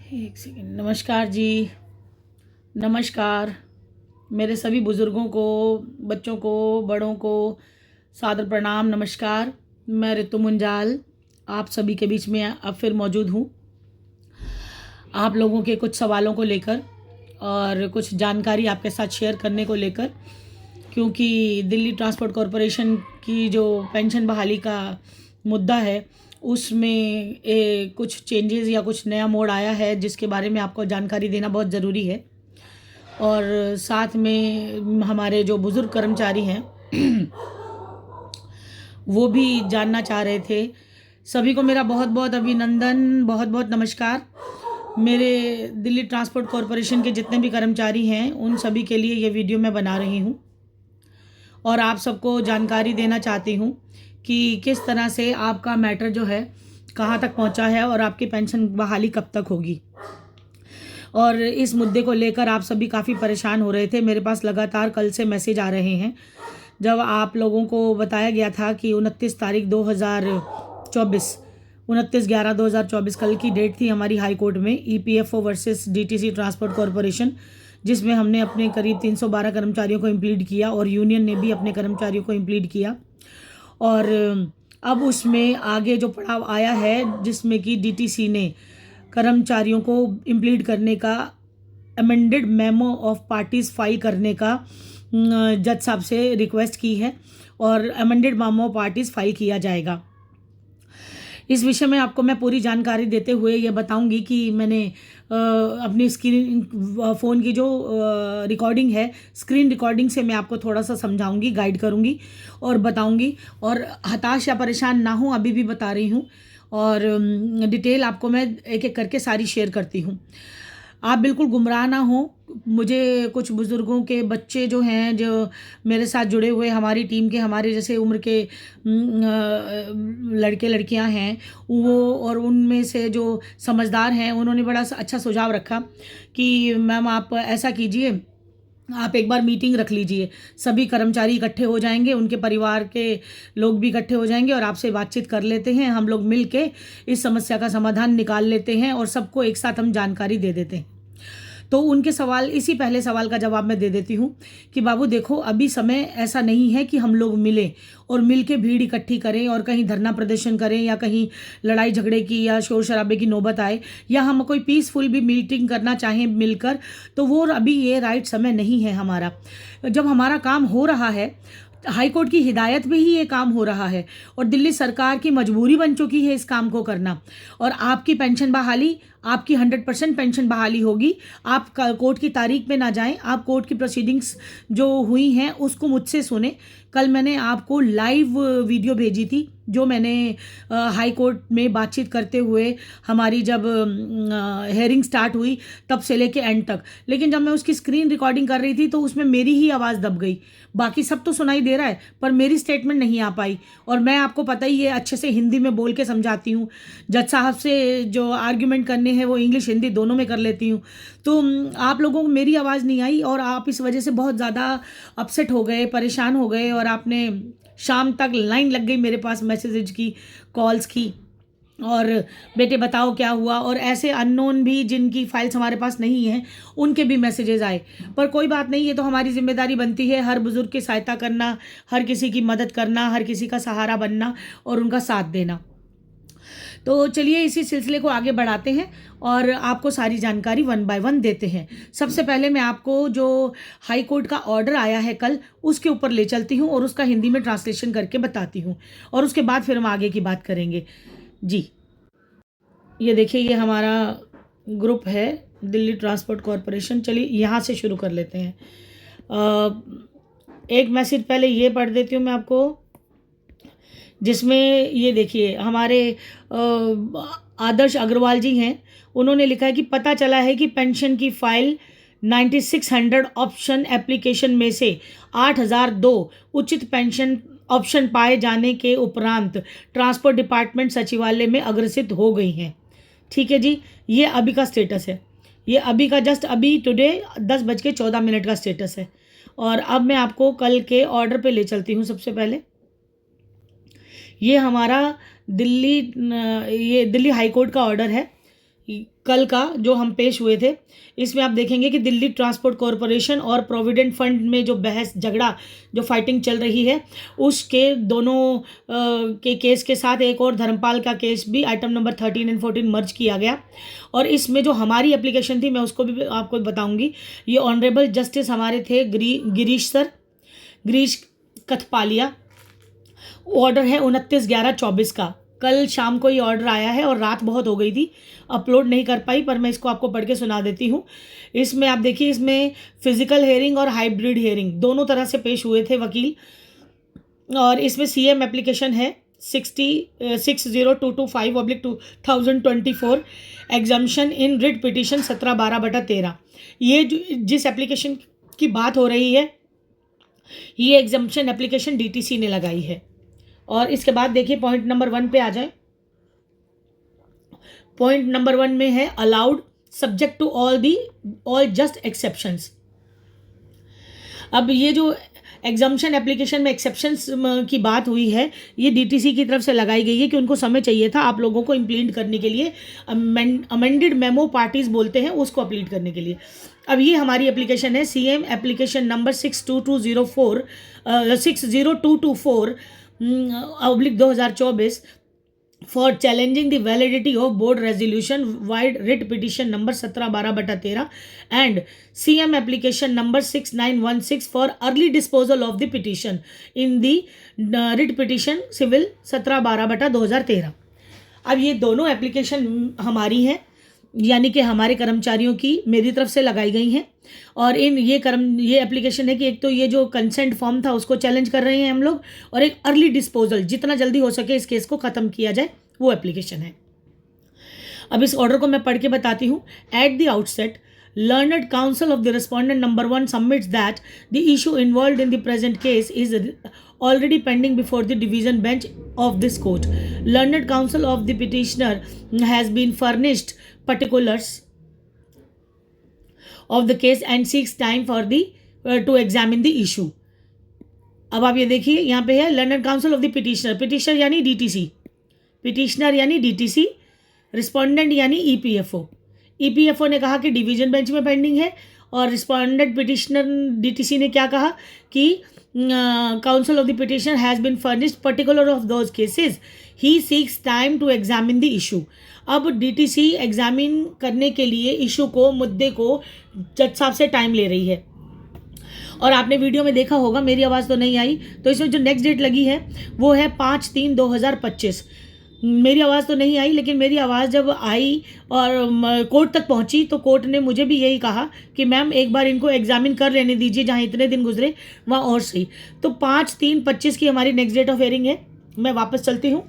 एक सेकेंड। नमस्कार जी। नमस्कार। मेरे सभी बुज़ुर्गों को, बच्चों को, बड़ों को सादर प्रणाम। नमस्कार। मैं ऋतु मुंजाल आप सभी के बीच में अब फिर मौजूद हूँ, आप लोगों के कुछ सवालों को लेकर और कुछ जानकारी आपके साथ शेयर करने को लेकर, क्योंकि दिल्ली ट्रांसपोर्ट कॉरपोरेशन की जो पेंशन बहाली का मुद्दा है उसमें कुछ चेंजेस या कुछ नया मोड़ आया है जिसके बारे में आपको जानकारी देना बहुत ज़रूरी है। और साथ में हमारे जो बुज़ुर्ग कर्मचारी हैं वो भी जानना चाह रहे थे। सभी को मेरा बहुत बहुत अभिनंदन, बहुत बहुत नमस्कार। मेरे दिल्ली ट्रांसपोर्ट कॉरपोरेशन के जितने भी कर्मचारी हैं उन सभी के लिए ये वीडियो मैं बना रही हूँ और आप सबको जानकारी देना चाहती हूँ कि किस तरह से आपका मैटर जो है कहाँ तक पहुँचा है और आपकी पेंशन बहाली कब तक होगी। और इस मुद्दे को लेकर आप सभी काफ़ी परेशान हो रहे थे। मेरे पास लगातार कल से मैसेज आ रहे हैं। जब आप लोगों को बताया गया था कि 29 तारीख 2024, 29/11/2024 कल की डेट थी हमारी हाई कोर्ट में EPFO versus DTC transport corporation, जिसमें हमने अपने करीब 312 कर्मचारियों को इम्प्लीड किया और यूनियन ने भी अपने कर्मचारियों को इम्प्लीड किया। और अब उसमें आगे जो पड़ाव आया है जिसमें कि DTC ने कर्मचारियों को इम्प्लीड करने का amended memo of parties file करने का जज साहब से रिक्वेस्ट की है और amended memo of parties file किया जाएगा। इस विषय में आपको मैं पूरी जानकारी देते हुए ये बताऊंगी कि मैंने अपनी स्क्रीन फ़ोन की जो रिकॉर्डिंग है, स्क्रीन रिकॉर्डिंग से मैं आपको थोड़ा सा समझाऊंगी, गाइड करूंगी और बताऊंगी। और हताश या परेशान ना हूं, अभी भी बता रही हूं और डिटेल आपको मैं एक एक करके सारी शेयर करती हूं। आप बिल्कुल गुमराह ना हो। मुझे कुछ बुज़ुर्गों के बच्चे जो हैं, जो मेरे साथ जुड़े हुए हमारी टीम के, हमारे जैसे उम्र के लड़के लड़कियां हैं वो, और उनमें से जो समझदार हैं उन्होंने बड़ा अच्छा सुझाव रखा कि मैम आप ऐसा कीजिए, आप एक बार मीटिंग रख लीजिए, सभी कर्मचारी इकट्ठे हो जाएंगे, उनके परिवार के लोग भी इकट्ठे हो जाएंगे और आपसे बातचीत कर लेते हैं, हम लोग मिल के इस समस्या का समाधान निकाल लेते हैं और सबको एक साथ हम जानकारी दे देते हैं। तो उनके सवाल, इसी पहले सवाल का जवाब मैं दे देती हूँ कि बाबू देखो, अभी समय ऐसा नहीं है कि हम लोग मिलें और मिल के भीड़ इकट्ठी करें और कहीं धरना प्रदर्शन करें या कहीं लड़ाई झगड़े की या शोर शराबे की नौबत आए, या हम कोई पीसफुल भी मीटिंग करना चाहें मिलकर, तो वो अभी ये राइट समय नहीं है हमारा। जब हमारा काम हो रहा है, हाई कोर्ट की हिदायत में ही ये काम हो रहा है और दिल्ली सरकार की मजबूरी बन चुकी है इस काम को करना। और आपकी पेंशन बहाली, आपकी 100% पेंशन बहाली होगी। आप कोर्ट की तारीख पे ना जाएं, आप कोर्ट की प्रोसीडिंग्स जो हुई हैं उसको मुझसे सुने। कल मैंने आपको लाइव वीडियो भेजी थी जो मैंने हाई कोर्ट में बातचीत करते हुए, हमारी जब हेयरिंग स्टार्ट हुई तब से लेके एंड तक, लेकिन जब मैं उसकी स्क्रीन रिकॉर्डिंग कर रही थी तो उसमें मेरी ही आवाज़ दब गई। बाकी सब तो सुनाई दे रहा है पर मेरी स्टेटमेंट नहीं आ पाई। और मैं, आपको पता ही है, अच्छे से हिंदी में बोल के समझाती हूँ। जज साहब से जो आर्ग्यूमेंट करने हैं वो इंग्लिश हिंदी दोनों में कर लेती हूँ। तो आप लोगों को मेरी आवाज़ नहीं आई और आप इस वजह से बहुत ज़्यादा अपसेट हो गए, परेशान हो गए और आपने शाम तक लाइन लग गई मेरे पास मैसेजेज की, कॉल्स की, और बेटे बताओ क्या हुआ, और ऐसे अननोन भी जिनकी फाइल्स हमारे पास नहीं हैं उनके भी मैसेजेस आए। पर कोई बात नहीं, ये तो हमारी जिम्मेदारी बनती है हर बुजुर्ग की सहायता करना, हर किसी की मदद करना, हर किसी का सहारा बनना और उनका साथ देना। तो चलिए इसी सिलसिले को आगे बढ़ाते हैं और आपको सारी जानकारी 1 बाय 1 देते हैं। सबसे पहले मैं आपको जो हाई कोर्ट का ऑर्डर आया है कल, उसके ऊपर ले चलती हूँ और उसका हिंदी में ट्रांसलेशन करके बताती हूँ और उसके बाद फिर हम आगे की बात करेंगे। जी, ये देखिए, ये हमारा ग्रुप है दिल्ली ट्रांसपोर्ट कॉरपोरेशन। चलिए यहाँ से शुरू कर लेते हैं। एक मैसेज पहले ये पढ़ देती हूँ मैं आपको, जिसमें ये देखिए हमारे आदर्श अग्रवाल जी हैं, उन्होंने लिखा है कि पता चला है कि पेंशन की फाइल 9600 ऑप्शन एप्लीकेशन में से 8002 उचित पेंशन ऑप्शन पाए जाने के उपरांत ट्रांसपोर्ट डिपार्टमेंट सचिवालय में अग्रेसित हो गई हैं। ठीक है जी, ये अभी का स्टेटस है, ये अभी का, जस्ट अभी टुडे 10:14 का स्टेटस है। और अब मैं आपको कल के ऑर्डर पे ले चलती हूँ। सबसे पहले ये हमारा दिल्ली हाई कोर्ट का ऑर्डर है। कल का जो हम पेश हुए थे, इसमें आप देखेंगे कि दिल्ली ट्रांसपोर्ट कॉरपोरेशन और प्रोविडेंट फंड में जो बहस झगड़ा जो फाइटिंग चल रही है, उसके दोनों के केस के साथ एक और धर्मपाल का केस भी आइटम नंबर 13 एंड 14 मर्ज किया गया। और इसमें जो हमारी एप्लीकेशन थी, मैं उसको भी आपको बताऊंगी। ये ऑनरेबल जस्टिस हमारे थे गिरीश कथपालिया। ऑर्डर है 29/11/24 का। कल शाम को ये ऑर्डर आया है और रात बहुत हो गई थी, अपलोड नहीं कर पाई, पर मैं इसको आपको पढ़ के सुना देती हूँ। इसमें आप देखिए, इसमें फिजिकल हेयरिंग और हाइब्रिड हेयरिंग दोनों तरह से पेश हुए थे वकील। और इसमें सीएम एप्लीकेशन है 60225/2024, एग्जाम्शन इन रिट पिटिशन 17/12/13। ये जिस एप्लीकेशन की बात हो रही है, ये एग्जाम्शन एप्लीकेशन डीटीसी ने लगाई है। और इसके बाद देखिए पॉइंट नंबर 1 पे आ जाए। पॉइंट नंबर 1 में है allowed subject to all just exceptions. अब ये जो एग्जाम्शन एप्लीकेशन में एक्सेप्शंस की बात हुई है, ये डीटीसी की तरफ से लगाई गई है कि उनको समय चाहिए था आप लोगों को इम्प्लीट करने के लिए, अमेंडेड मेमो पार्टीज बोलते हैं उसको अपलीट करने के लिए। अब ये हमारी एप्लीकेशन है CM application number 60224/2024 for challenging the validity of board resolution vide writ petition number 17/12/13 and CM application number 6916 for early disposal of the petition in the writ petition civil 17/12/2013। अब ये दोनों एप्लीकेशन हमारी हैं, यानी कि हमारे कर्मचारियों की मेरी तरफ से लगाई गई हैं। और ये एप्लीकेशन है कि एक तो ये जो कंसेंट फॉर्म था उसको चैलेंज कर रहे हैं हम लोग, और एक अर्ली डिस्पोजल, जितना जल्दी हो सके इस केस को ख़त्म किया जाए, वो एप्लीकेशन है। अब इस ऑर्डर को मैं पढ़ के बताती हूँ। At the outset, learned counsel of the respondent number 1 submits that the issue involved in the present case is already pending before the division bench of this court. Learned counsel of the petitioner has been furnished particulars of the case and seeks time for the to examine the issue. अब आप ये देखिए, यहाँ पे है learned council of the petitioner यानी DTC, petitioner यानी DTC, respondent यानी ईपीएफओ। ईपीएफओ ने कहा कि डिवीजन बेंच में पेंडिंग है, और रिस्पोंडेंट पिटिशनर डीटीसी ने क्या कहा कि counsel of the petitioner has been furnished particular of those cases, he seeks time to examine the issue. अब डीटीसी एग्जामिन करने के लिए इशू को, मुद्दे को जज साहब से टाइम ले रही है। और आपने वीडियो में देखा होगा, मेरी आवाज़ तो नहीं आई, तो इसमें जो नेक्स्ट डेट लगी है वो है 5/3/2025। मेरी आवाज़ तो नहीं आई, लेकिन मेरी आवाज़ जब आई और कोर्ट तक पहुंची तो कोर्ट ने मुझे भी यही कहा कि मैम एक बार इनको एग्जामिन कर लेने दीजिए, जहां इतने दिन गुजरे वहाँ और सही। तो 5/3/25 की हमारी नेक्स्ट डेट ऑफ हियरिंग है। मैं वापस चलती हूँ।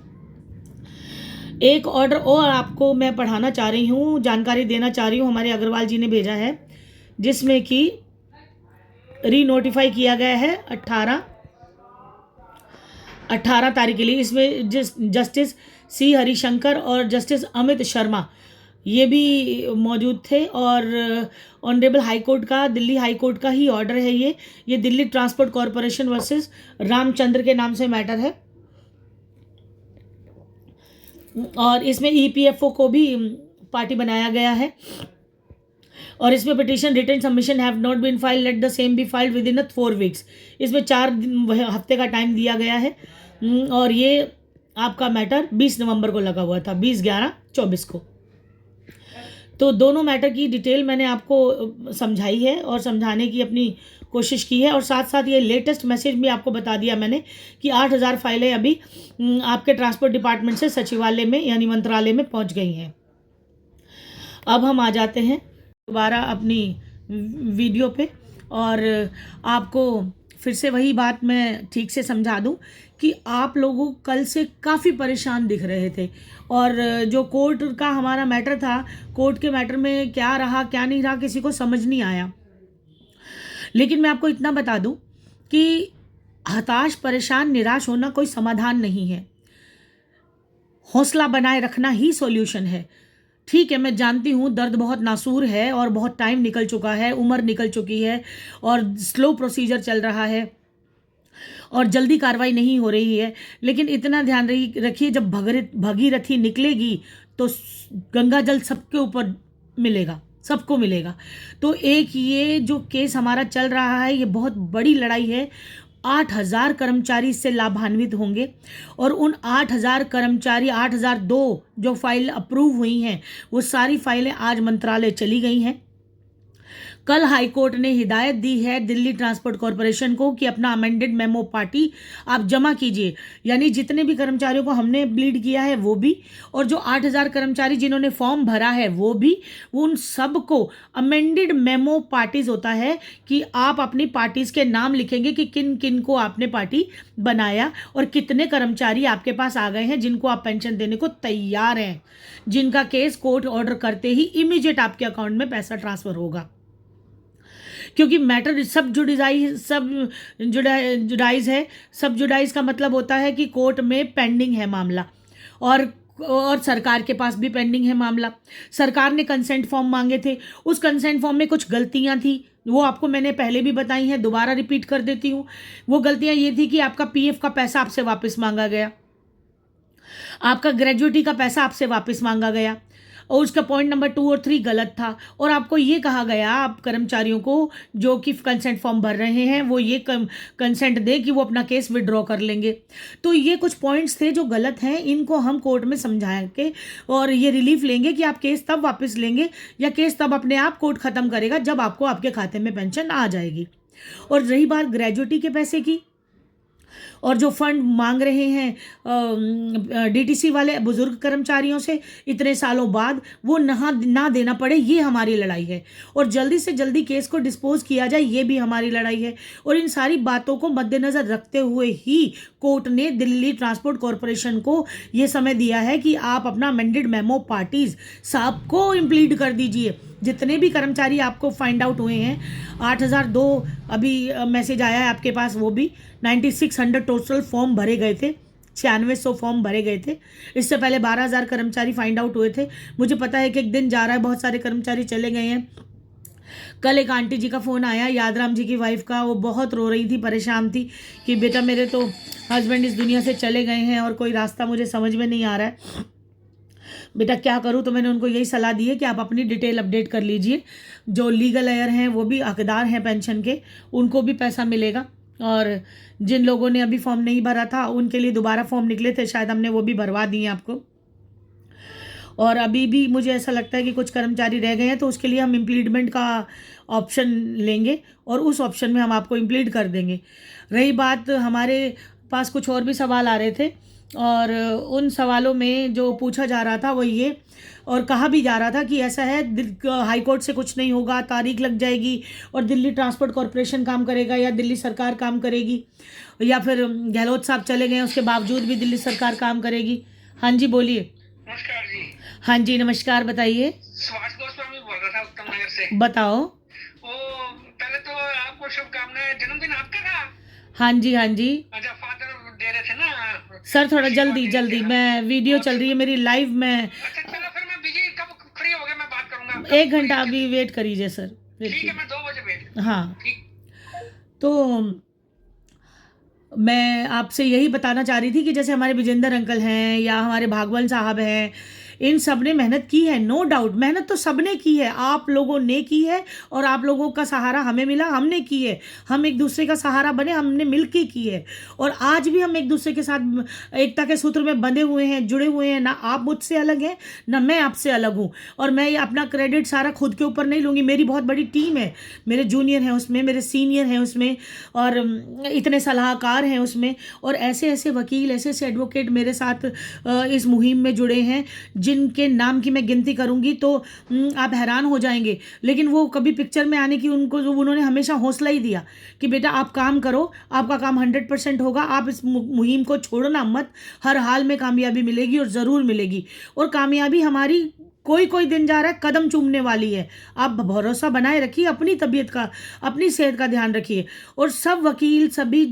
एक ऑर्डर और आपको मैं पढ़ाना चाह रही हूँ, जानकारी देना चाह रही हूँ, हमारे अग्रवाल जी ने भेजा है, जिसमें कि रीनोटिफाई किया गया है 18 तारीख के लिए। इसमें जस्टिस सी हरिशंकर और जस्टिस अमित शर्मा ये भी मौजूद थे। और ऑनरेबल हाई कोर्ट का, दिल्ली हाई कोर्ट का ही ऑर्डर है ये Delhi transport corporation versus Ramchandra के नाम से मैटर है। और इसमें ईपीएफओ को भी पार्टी बनाया गया है। और इसमें petition written submission have not been file, let the same be filed within 4 weeks. इसमें 4 हफ्ते का टाइम दिया गया है। और ये आपका मैटर 20 नवंबर को लगा हुआ था, 20/11/24 को। तो दोनों मैटर की डिटेल मैंने आपको समझाई है और समझाने की अपनी कोशिश की है। और साथ साथ ये लेटेस्ट मैसेज भी आपको बता दिया मैंने कि 8000 फाइलें अभी आपके ट्रांसपोर्ट डिपार्टमेंट से सचिवालय में यानी मंत्रालय में पहुंच गई हैं। अब हम आ जाते हैं दोबारा अपनी वीडियो पे, और आपको फिर से वही बात मैं ठीक से समझा दूं कि आप लोगों कल से काफ़ी परेशान दिख रहे थे। और जो कोर्ट का हमारा मैटर था, कोर्ट के मैटर में क्या रहा क्या नहीं रहा किसी को समझ नहीं आया। लेकिन मैं आपको इतना बता दूं कि हताश, परेशान, निराश होना कोई समाधान नहीं है। हौसला बनाए रखना ही सॉल्यूशन है। ठीक है, मैं जानती हूँ दर्द बहुत नासूर है और बहुत टाइम निकल चुका है, उम्र निकल चुकी है और स्लो प्रोसीजर चल रहा है और जल्दी कार्रवाई नहीं हो रही है। लेकिन इतना ध्यान रखिए, जब भगीरथी निकलेगी तो गंगा जल सबके ऊपर मिलेगा, सबको मिलेगा। तो एक ये जो केस हमारा चल रहा है, ये बहुत बड़ी लड़ाई है। 8,000 कर्मचारी इससे लाभान्वित होंगे और उन 8,000 कर्मचारी, 8,002 जो फाइल अप्रूव हुई हैं, वो सारी फाइलें आज मंत्रालय चली गई हैं। कल हाईकोर्ट ने हिदायत दी है दिल्ली ट्रांसपोर्ट कॉरपोरेशन को कि अपना अमेंडेड मेमो पार्टी आप जमा कीजिए, यानी जितने भी कर्मचारियों को हमने ब्लीड किया है वो भी, और जो 8,000 कर्मचारी जिन्होंने फॉर्म भरा है वो भी, उन सबको अमेंडेड मेमो पार्टीज होता है कि आप अपनी पार्टीज के नाम लिखेंगे कि किन किन को आपने पार्टी बनाया और कितने कर्मचारी आपके पास आ गए हैं जिनको आप पेंशन देने को तैयार हैं, जिनका केस कोर्ट ऑर्डर करते ही इमीडिएट आपके अकाउंट में पैसा ट्रांसफर होगा। क्योंकि मैटर सब जुडाइज है। सब जुडाइज का मतलब होता है कि कोर्ट में पेंडिंग है मामला, और सरकार के पास भी पेंडिंग है मामला। सरकार ने कंसेंट फॉर्म मांगे थे, उस कंसेंट फॉर्म में कुछ गलतियां थी, वो आपको मैंने पहले भी बताई हैं, दोबारा रिपीट कर देती हूँ। वो गलतियां ये थी कि आपका पीएफ का पैसा आपसे वापस मांगा गया, आपका ग्रेजुएटी का पैसा आपसे वापस मांगा गया, और उसका पॉइंट नंबर 2 और 3 गलत था। और आपको ये कहा गया, आप कर्मचारियों को जो कि कंसेंट फॉर्म भर रहे हैं वो ये कंसेंट दे कि वो अपना केस विड्रॉ कर लेंगे। तो ये कुछ पॉइंट्स थे जो गलत हैं, इनको हम कोर्ट में समझा के और ये रिलीफ लेंगे कि आप केस तब वापस लेंगे या केस तब अपने आप कोर्ट ख़त्म करेगा जब आपको आपके खाते में पेंशन आ जाएगी। और रही बात ग्रेजुएटी के पैसे की, और जो फंड मांग रहे हैं डीटीसी वाले बुजुर्ग कर्मचारियों से इतने सालों बाद, वो ना देना पड़े, ये हमारी लड़ाई है। और जल्दी से जल्दी केस को डिस्पोज किया जाए, ये भी हमारी लड़ाई है। और इन सारी बातों को मद्देनज़र रखते हुए ही कोर्ट ने दिल्ली ट्रांसपोर्ट कॉरपोरेशन को ये समय दिया है कि आप अपना अमेंडेड मेमो पार्टीज सबको इम्प्लीड कर दीजिए। जितने भी कर्मचारी आपको फाइंड आउट हुए हैं, 8,002 अभी मैसेज आया है आपके पास, वो भी 9600 टोटल फॉर्म भरे गए थे, 9600 फॉर्म भरे गए थे। इससे पहले 12,000 कर्मचारी फाइंड आउट हुए थे। मुझे पता है कि एक दिन जा रहा है, बहुत सारे कर्मचारी चले गए हैं। कल एक आंटी जी का फ़ोन आया, यादराम जी की वाइफ का, वो बहुत रो रही थी, परेशान थी कि बेटा मेरे तो हस्बैंड इस दुनिया से चले गए हैं और कोई रास्ता मुझे समझ में नहीं आ रहा है, बेटा क्या करूं। तो मैंने उनको यही सलाह दी है कि आप अपनी डिटेल अपडेट कर लीजिए। जो लीगल एयर हैं वो भी हकदार हैं पेंशन के, उनको भी पैसा मिलेगा। और जिन लोगों ने अभी फॉर्म नहीं भरा था उनके लिए दोबारा फॉर्म निकले थे, शायद हमने वो भी भरवा दिए आपको। और अभी भी मुझे ऐसा लगता है कि कुछ कर्मचारी रह गए हैं, तो उसके लिए हम इम्प्लीडमेंट का ऑप्शन लेंगे और उस ऑप्शन में हम आपको इम्प्लीड कर देंगे। रही बात, हमारे पास कुछ और भी सवाल आ रहे थे और उन सवालों में जो पूछा जा रहा था वो ये, और कहा भी जा रहा था कि ऐसा है हाई कोर्ट से कुछ नहीं होगा, तारीख लग जाएगी और दिल्ली ट्रांसपोर्ट कॉरपोरेशन काम करेगा या दिल्ली सरकार काम करेगी, या फिर गहलोत साहब चले गए उसके बावजूद भी दिल्ली सरकार काम करेगी। हाँ जी बोलिए। नमस्कार जी। हाँ जी नमस्कार, बताइए। सुभाष गोस्वामी बोल रहा था उत्तम नगर से। बताओ। ओ पहले तो आपको शुभकामनाएं, जन्मदिन आपका था? हाँ जी हाँ जी। अच्छा, फादर दे रहे थे ना सर थोड़ा जल्दी, मैं वीडियो चल रही है मेरी लाइव में। अच्छा चलो, फिर मैं बिजी, कब फ्री हो गया मैं बात करूंगा। 1 घंटा अभी वेट करिए सर। ठीक है, मैं 2 बजे वेट। हाँ, ठीक। तो मैं आपसे यही बताना चाह रही थी कि जैसे हमारे विजेंद्र अंकल हैं या हमारे भागवल साहब हैं, इन सब ने मेहनत की है, नो डाउट मेहनत तो सबने की है, आप लोगों ने की है और आप लोगों का सहारा हमें मिला, हमने की है, हम एक दूसरे का सहारा बने, हमने मिलके की है। और आज भी हम एक दूसरे के साथ एकता के सूत्र में बंधे हुए हैं, जुड़े हुए हैं। ना आप मुझसे अलग हैं ना मैं आपसे अलग हूँ। और मैं ये अपना क्रेडिट सारा खुद के ऊपर नहीं लूँगी, मेरी बहुत बड़ी टीम है, मेरे जूनियर हैं उसमें, मेरे सीनियर हैं उसमें, और इतने सलाहकार हैं उसमें, और ऐसे ऐसे वकील, ऐसे ऐसे एडवोकेट मेरे साथ इस मुहिम में जुड़े हैं जिनके नाम की मैं गिनती करूंगी तो आप हैरान हो जाएंगे। लेकिन वो कभी पिक्चर में आने की उन्होंने हमेशा हौसला ही दिया कि बेटा आप काम करो, आपका काम 100% होगा, आप इस मुहिम को छोड़ना मत, हर हाल में कामयाबी मिलेगी और ज़रूर मिलेगी। और कामयाबी हमारी कोई दिन जा रहा है, कदम चूमने वाली है। आप भरोसा बनाए रखिए, अपनी तबीयत का, अपनी सेहत का ध्यान रखिए। और सब वकील, सभी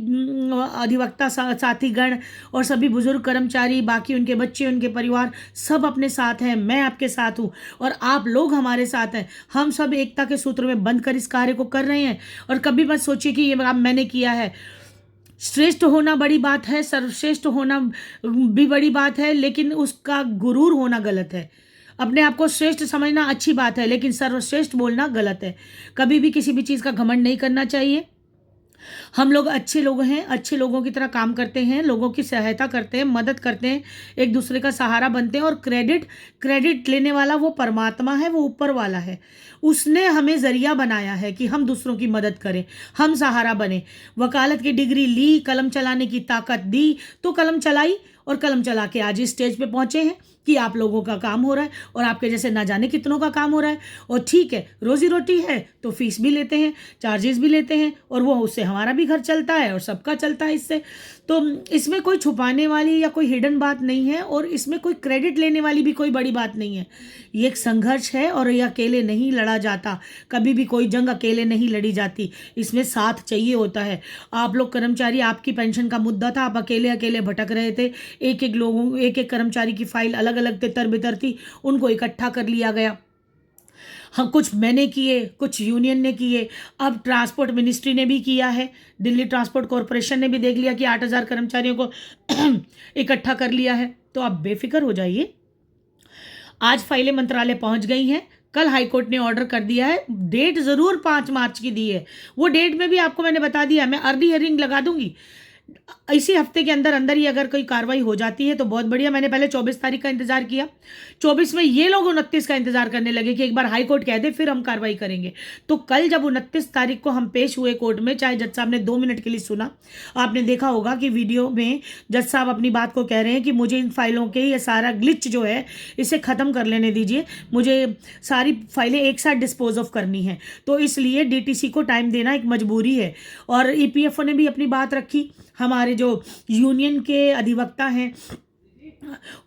अधिवक्ता साथीगण और सभी बुजुर्ग कर्मचारी, बाकी उनके बच्चे, उनके परिवार, सब अपने साथ हैं, मैं आपके साथ हूँ और आप लोग हमारे साथ हैं। हम सब एकता के सूत्र में बंध कर इस कार्य को कर रहे हैं। और कभी मत सोचिए कि ये मैंने किया है, श्रेष्ठ होना बड़ी बात है, सर्वश्रेष्ठ होना भी बड़ी बात है, लेकिन उसका गुरूर होना गलत है। अपने आप को श्रेष्ठ समझना अच्छी बात है, लेकिन सर्वश्रेष्ठ बोलना गलत है। कभी भी किसी भी चीज़ का घमंड नहीं करना चाहिए। हम लोग अच्छे लोग हैं, अच्छे लोगों की तरह काम करते हैं, लोगों की सहायता करते हैं, मदद करते हैं, एक दूसरे का सहारा बनते हैं। और क्रेडिट लेने वाला वो परमात्मा है, वो ऊपर वाला है। उसने हमें जरिया बनाया है कि हम दूसरों की मदद करें, हम सहारा बने। वकालत की डिग्री ली, कलम चलाने की ताकत दी, तो कलम चलाई और कलम चला के आज इस स्टेज पे पहुंचे हैं कि आप लोगों का काम हो रहा है और आपके जैसे ना जाने कितनों का काम हो रहा है। और ठीक है, रोजी रोटी है तो फीस भी लेते हैं, चार्जेस भी लेते हैं, और वो उससे हमारा भी घर चलता है और सबका चलता है इससे। तो इसमें कोई छुपाने वाली या कोई हिडन बात नहीं है, और इसमें कोई क्रेडिट लेने वाली भी कोई बड़ी बात नहीं है। ये एक संघर्ष है और ये अकेले नहीं लड़ा जाता। कभी भी कोई जंग अकेले नहीं लड़ी जाती, इसमें साथ चाहिए होता है। आप लोग कर्मचारी, आपकी पेंशन का मुद्दा था, आप अकेले अकेले भटक रहे थे। एक एक कर्मचारी की फाइल अलग अलग तितर बितर थी, उनको इकट्ठा कर लिया गया। हाँ, कुछ मैंने किए, कुछ यूनियन ने किए, अब ट्रांसपोर्ट मिनिस्ट्री ने भी किया है, दिल्ली ट्रांसपोर्ट कॉरपोरेशन ने भी देख लिया कि 8,000 कर्मचारियों को इकट्ठा कर लिया है। तो आप बेफिक्र हो जाइए। आज फाइलें मंत्रालय पहुंच गई हैं। कल हाईकोर्ट ने ऑर्डर कर दिया है, डेट ज़रूर 5 मार्च की दी है। वो डेट में भी आपको मैंने बता दिया, मैं अर्ली हियरिंग लगा दूंगी। इसी हफ्ते के अंदर अंदर ही अगर कोई कार्रवाई हो जाती है तो बहुत बढ़िया। मैंने पहले 24 तारीख का इंतजार किया, 24 में ये लोग 29 का इंतजार करने लगे कि एक बार हाई कोर्ट कह दे फिर हम कार्रवाई करेंगे। तो कल जब 29 तारीख को हम पेश हुए कोर्ट में, चाहे जज साहब ने 2 मिनट के लिए सुना, आपने देखा होगा कि वीडियो में जज साहब अपनी बात को कह रहे हैं कि मुझे इन फाइलों के ये सारा ग्लिच जो है इसे ख़त्म कर लेने दीजिए, मुझे सारी फाइलें एक साथ डिस्पोज ऑफ करनी है। तो इसलिए डीटीसी को टाइम देना एक मजबूरी है। और ईपीएफओ ने भी अपनी बात रखी, हमारे जो यूनियन के अधिवक्ता हैं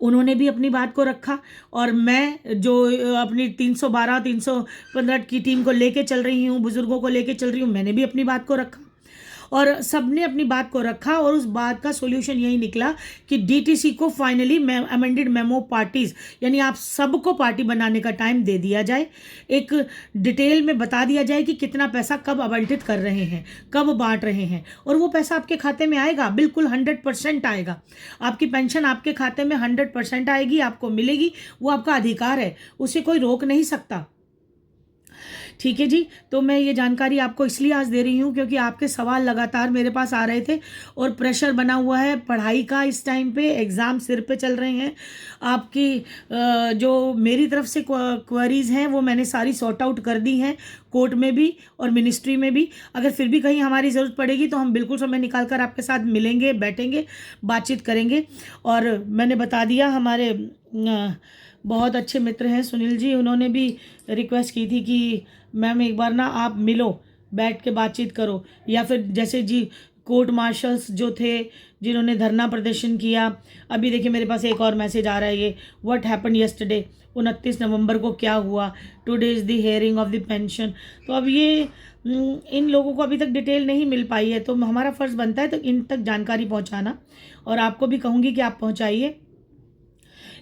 उन्होंने भी अपनी बात को रखा, और मैं जो अपनी 312 315 की टीम को लेके चल रही हूँ, बुजुर्गों को लेके चल रही हूँ, मैंने भी अपनी बात को रखा, और सबने अपनी बात को रखा। और उस बात का सॉल्यूशन यही निकला कि डीटीसी को फाइनली अमेंडेड मेमो पार्टीज, यानी आप सबको पार्टी बनाने का टाइम दे दिया जाए। एक डिटेल में बता दिया जाए कि कितना पैसा कब आवंटित कर रहे हैं, कब बांट रहे हैं, और वो पैसा आपके खाते में आएगा, बिल्कुल 100% आएगा। आपकी पेंशन आपके खाते में 100% आएगी, आपको मिलेगी, वो आपका अधिकार है, उसे कोई रोक नहीं सकता। ठीक है जी। तो मैं ये जानकारी आपको इसलिए आज दे रही हूँ क्योंकि आपके सवाल लगातार मेरे पास आ रहे थे, और प्रेशर बना हुआ है पढ़ाई का। इस टाइम पे एग्ज़ाम सिर पे चल रहे हैं। आपकी जो मेरी तरफ से क्वेरीज़ हैं वो मैंने सारी सॉर्ट आउट कर दी हैं, कोर्ट में भी और मिनिस्ट्री में भी। अगर फिर भी कहीं हमारी ज़रूरत पड़ेगी तो हम बिल्कुल समय निकाल कर आपके साथ मिलेंगे, बैठेंगे, बातचीत करेंगे। और मैंने बता दिया, हमारे बहुत अच्छे मित्र हैं सुनील जी, उन्होंने भी रिक्वेस्ट की थी कि मैम एक बार ना आप मिलो, बैठ के बातचीत करो। या फिर जैसे जी कोर्ट मार्शल्स जो थे जिन्होंने धरना प्रदर्शन किया, अभी देखिए मेरे पास एक और मैसेज आ रहा है, ये व्हाट हैपन यस्टरडे, 29 नवंबर को क्या हुआ, today is the hearing of the pension. तो अब ये इन लोगों को अभी तक डिटेल नहीं मिल पाई है, तो हमारा फ़र्ज़ बनता है तो इन तक जानकारी पहुंचाना, और आपको भी कहूँगी कि आप पहुंचाइए,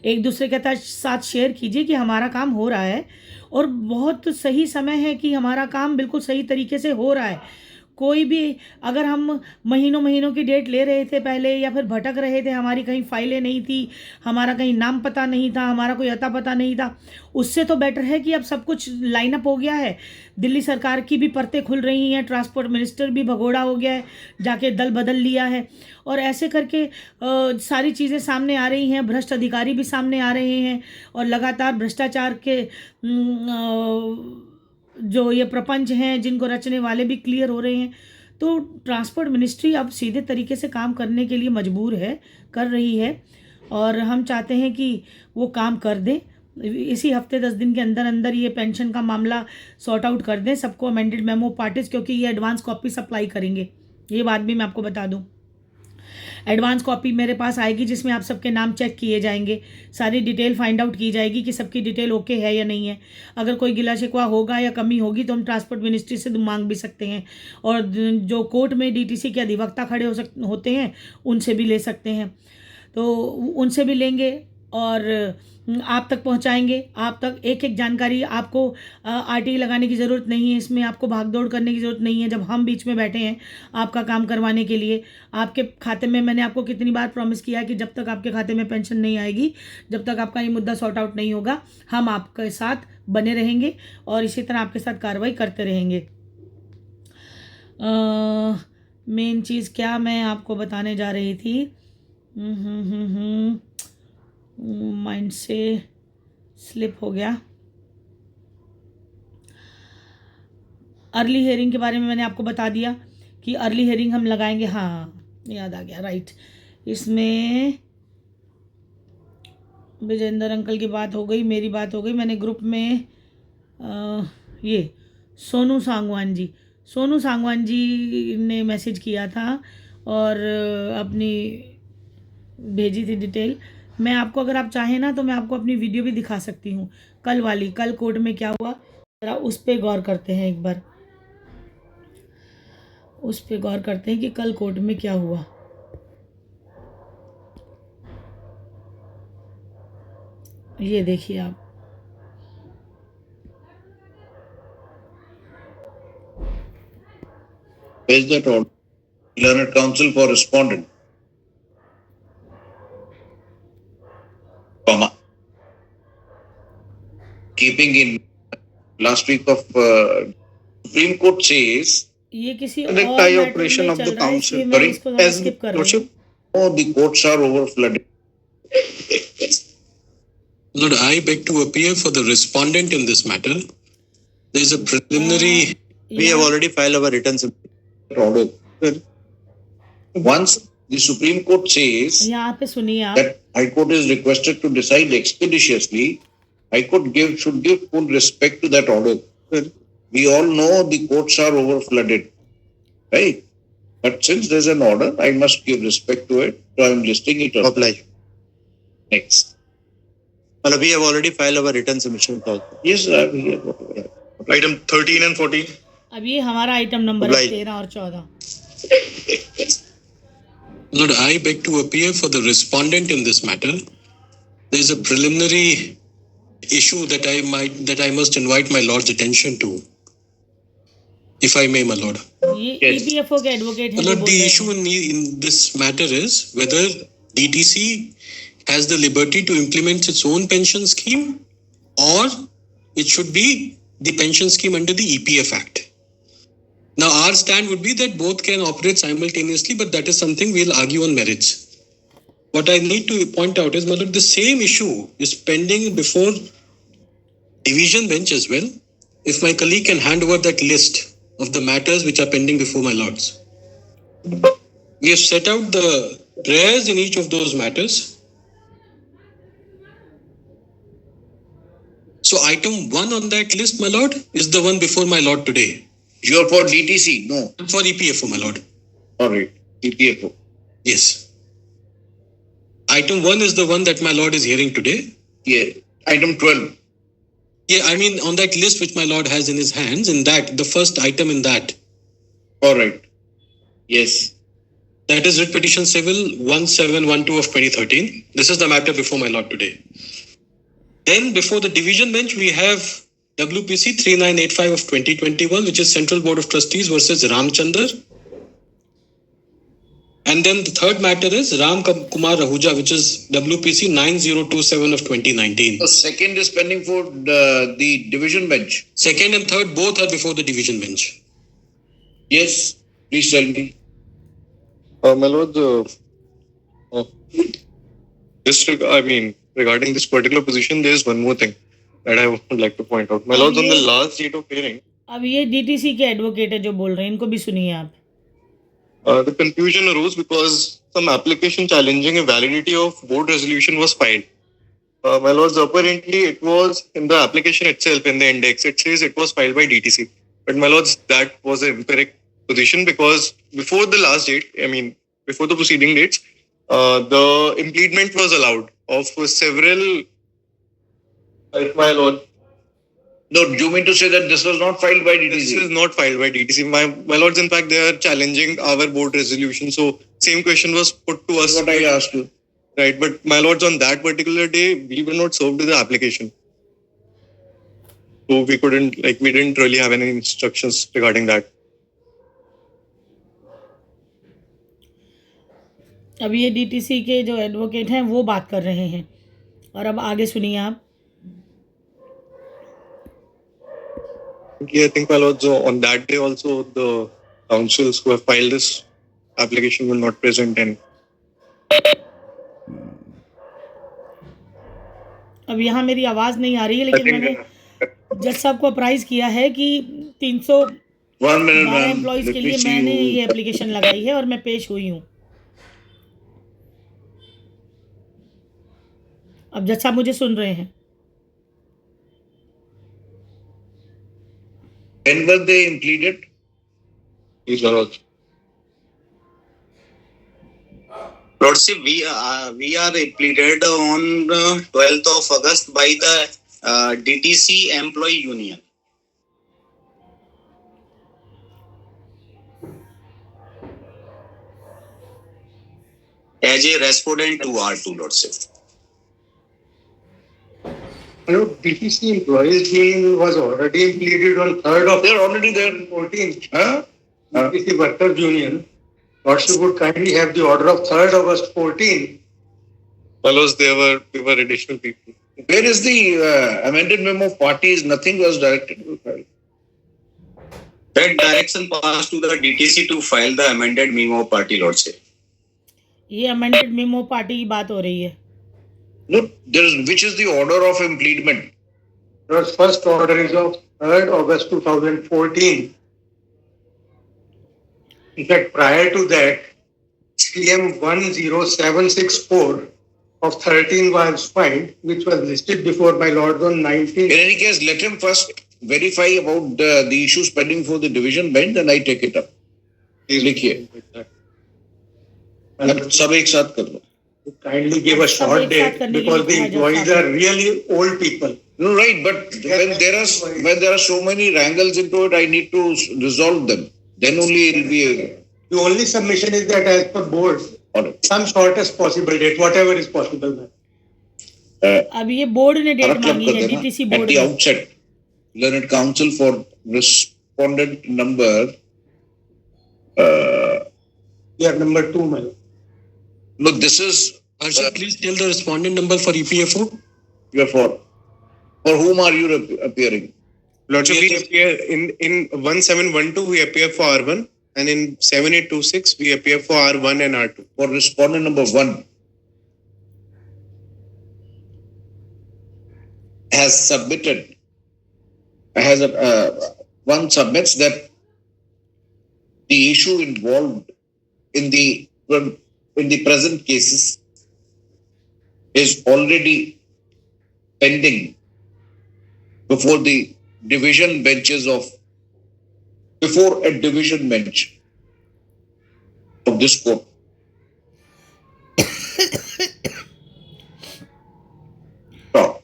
एक दूसरे के साथ शेयर कीजिए कि हमारा काम हो रहा है, और बहुत सही समय है कि हमारा काम बिल्कुल सही तरीके से हो रहा है। कोई भी, अगर हम महीनों महीनों की डेट ले रहे थे पहले, या फिर भटक रहे थे, हमारी कहीं फाइलें नहीं थी, हमारा कहीं नाम पता नहीं था, हमारा कोई अता पता नहीं था, उससे तो बेटर है कि अब सब कुछ लाइनअप हो गया है। दिल्ली सरकार की भी परतें खुल रही हैं, ट्रांसपोर्ट मिनिस्टर भी भगोड़ा हो गया है, जाके दल बदल लिया है, और ऐसे करके सारी चीज़ें सामने आ रही हैं, भ्रष्ट अधिकारी भी सामने आ रहे हैं, और लगातार भ्रष्टाचार के जो ये प्रपंच हैं जिनको रचने वाले भी क्लियर हो रहे हैं। तो ट्रांसपोर्ट मिनिस्ट्री अब सीधे तरीके से काम करने के लिए मजबूर है, कर रही है, और हम चाहते हैं कि वो काम कर दें। इसी हफ्ते 10 दिन के अंदर अंदर ये पेंशन का मामला सॉर्ट आउट कर दें, सबको अमेंडेड मेमो पार्टीज, क्योंकि ये एडवांस कॉपी सप्लाई करेंगे, ये बात भी मैं आपको बता दूं। एडवांस कॉपी मेरे पास आएगी जिसमें आप सबके नाम चेक किए जाएंगे, सारी डिटेल फाइंड आउट की जाएगी कि सबकी डिटेल ओके है या नहीं है। अगर कोई गिला शिकवा होगा या कमी होगी तो हम ट्रांसपोर्ट मिनिस्ट्री से मांग भी सकते हैं, और जो कोर्ट में डीटीसी के अधिवक्ता खड़े होते हैं उनसे भी ले सकते हैं, तो उनसे भी लेंगे। और आप तक पहुंचाएंगे। आप तक एक एक जानकारी, आपको आरटीई लगाने की ज़रूरत नहीं है, इसमें आपको भागदौड़ करने की ज़रूरत नहीं है। जब हम बीच में बैठे हैं आपका काम करवाने के लिए, आपके खाते में, मैंने आपको कितनी बार प्रॉमिस किया है कि जब तक आपके खाते में पेंशन नहीं आएगी, जब तक आपका ये मुद्दा सॉर्ट आउट नहीं होगा, हम आपके साथ बने रहेंगे और इसी तरह आपके साथ कार्रवाई करते रहेंगे। मेन चीज़ क्या मैं आपको बताने जा रही थी, माइंड से स्लिप हो गया। अर्ली हियरिंग के बारे में मैंने आपको बता दिया कि अर्ली हियरिंग हम लगाएंगे। हाँ, याद आ गया, राइट। इसमें विजेंद्र अंकल की बात हो गई, मेरी बात हो गई। मैंने ग्रुप में ये सोनू सांगवान जी ने मैसेज किया था और अपनी भेजी थी डिटेल। मैं आपको, अगर आप चाहें ना, तो मैं आपको अपनी वीडियो भी दिखा सकती हूँ, कल वाली। कल कोर्ट में क्या हुआ, ज़रा उस पर गौर करते हैं एक बार, उस पर गौर करते हैं कि कल कोर्ट में क्या हुआ। ये देखिए आप, Is that order? Learned counsel for respondent, comma, keeping in last week of Supreme Court says ये किसी और the tie मैटर operation में of चल the रहा है, council. इसलिए मैं Sorry, इसको ज़रा as स्किप कर रही हूँ। Lordship, oh, the courts are over flooded. Lord, I beg to appear for the respondent in this matter. There is a preliminary. We have already filed our written order. Once the Supreme Court says यहाँ पे सुनिए आप, that High Court is requested to decide expeditiously, High Court should give full respect to that order. We all know the courts are over flooded, right? But since there's an order, I must give respect to it. So I'm listing it. Apply. Next. Well, we have already filed our written submission. Yes, I have here. Item 13 and 14. अब ये हमारा item number है 13 और 14। Lord, I beg to appear for the respondent in this matter. There is a preliminary issue that I must invite my Lord's attention to, if I may, my Lord. ये EPFO के advocate हैं, Lord, the issue in this matter is whether DTC has the liberty to implement its own pension scheme, or it should be the pension scheme under the EPF Act. Now, our stand would be that both can operate simultaneously, but that is something we'll argue on merits. What I need to point out is, my Lord, the same issue is pending before division bench as well. If my colleague can hand over that list of the matters which are pending before my lords. We have set out the prayers in each of those matters. So item 1 on that list, my lord, is the one before my lord today. You're for DTC? No. For EPFO, my lord. All right. EPFO. Yes. Item 1 is the one that my lord is hearing today. Yeah. Item 12. Yeah, I mean on that list which my lord has in his hands, in that, the first item in that. All right. Yes. That is writ petition civil 1712 of 2013. This is the matter before my lord today. Then before the division bench, we have WPC 3985 of 2021, which is Central Board of Trustees versus Ramchandar. And then the third matter is Ram Kumar Rahuja, which is WPC 9027 of 2019. The second is pending for the division bench. Second and third both are before the division bench. Yes, please tell me. My lord, regarding this particular position, there is one more thing that I would like to point out. My lord, on the last date of hearing, अब ये DTC के advocate है जो बोल रहे हैं, इनको भी सुनिए आप। the confusion arose because some application challenging a validity of board resolution was filed. My lords, apparently it was in the application itself, in the index, it says it was filed by DTC. But my lords, that was an incorrect position because before the last date, before the proceeding dates, the impleadment was allowed of several. My lord. No, you mean to say that this was not filed by DTC? This is not filed by DTC. My lords, in fact, they are challenging our board resolution. So, same question was put to us. What I asked you. Right, but my lords, on that particular day, we were not served with the application. So we didn't really have any instructions regarding that. अब ये DTC के जो advocate हैं वो बात कर रहे हैं, और अब आगे सुनिए आप. I think, my lords, on that day also, the councils who have filed this application were not present, and अब यहाँ मेरी आवाज़ नहीं आ रही है, लेकिन मैंने जज साहब को अप्राइज किया है कि 312 एम्प्लॉयज़ के लिए मैंने ये एप्लीकेशन लगाई है और मैं पेश हुई हूँ. अब जज साहब मुझे सुन रहे हैं. When were they implemented? these are all. Lordship, we are pleaded on 12th of August by the DTC Employee Union. As a respondent to R2, Lordship. DTC employees union was already implemented on 3rd of They're already there. 14th. Huh? DTC workers union. Lordship would kindly have the order of 3rd August 14. My lords, they were additional people. Where is the amended memo of parties? Nothing was directed to file. That direction passed to the DTC to file the amended memo of party, Lordship. ये amended memo party की बात हो रही है. No, which is the order of implement? The first order is of 3rd August 2014. In fact, prior to that, CM 10764 of 13 was filed, which was listed before my lords on In 19th. any case, let him first verify about the issues pending for the division bench, then I take it up. लिखिए. अब सब एक साथ कर लो. Kindly give a short date because the employees are really old people. No, right, but when there are so many wrangles into it, I need to resolve them. Then only it will be The only submission is that as per board, some shortest possible date, whatever is possible. अब ये board ने date मांगी है, DTC at board the ने. outset. Learned counsel for respondent number. Yeah, number 2, my lord. Look, this is Harshit, please tell the respondent number for EPFO. your for. For whom are you appearing? Lordship, we appear in 1712, we appear for R1, and in 7826, we appear for R1 and R2. For respondent number 1 has submitted, one submits that the issue involved in the present cases is already pending before the division benches before a division bench of this court.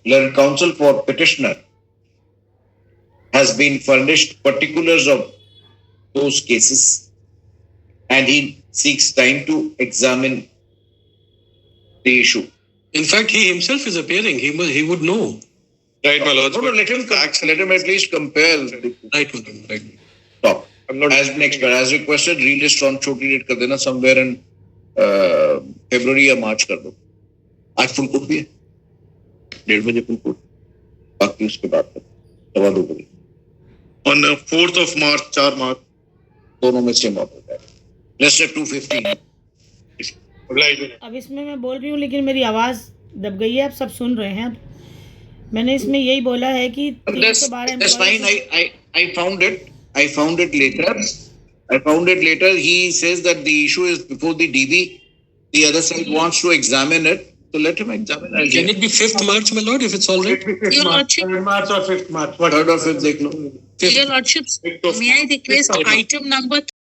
Learned counsel for petitioner has been furnished particulars of those cases, and he seeks time to examine the issue. In fact, he himself is appearing. He would know. Right, my lords. No, let him at least compare. Right, madam. Right. Stop. I'm not As requested, relist on छोटी date कर देना somewhere in February या March कर दो. आज full coat भी है. 1:30 बजे फुल कोट. बाकी उसके बाद 2:15 बजे. on the 4th of March, 4 March. दोनों में सेम ऑर्डर है. Let's say 2:15. अब इसमें मैं बोल रही हूँ, लेकिन मेरी आवाज़ दब गई है. आप सब सुन रहे हैं. मैंने इसमें यही बोला है कि 312 That's fine. I found it. I found it later. He says that the issue is before the DB. The other side wants to examine it. So let him examine. Can it be 5th March, my lord, if it's all right? Your Lordship. 3rd March or 5th March. Third or fifth देख लो. Your Lordship, may I request item number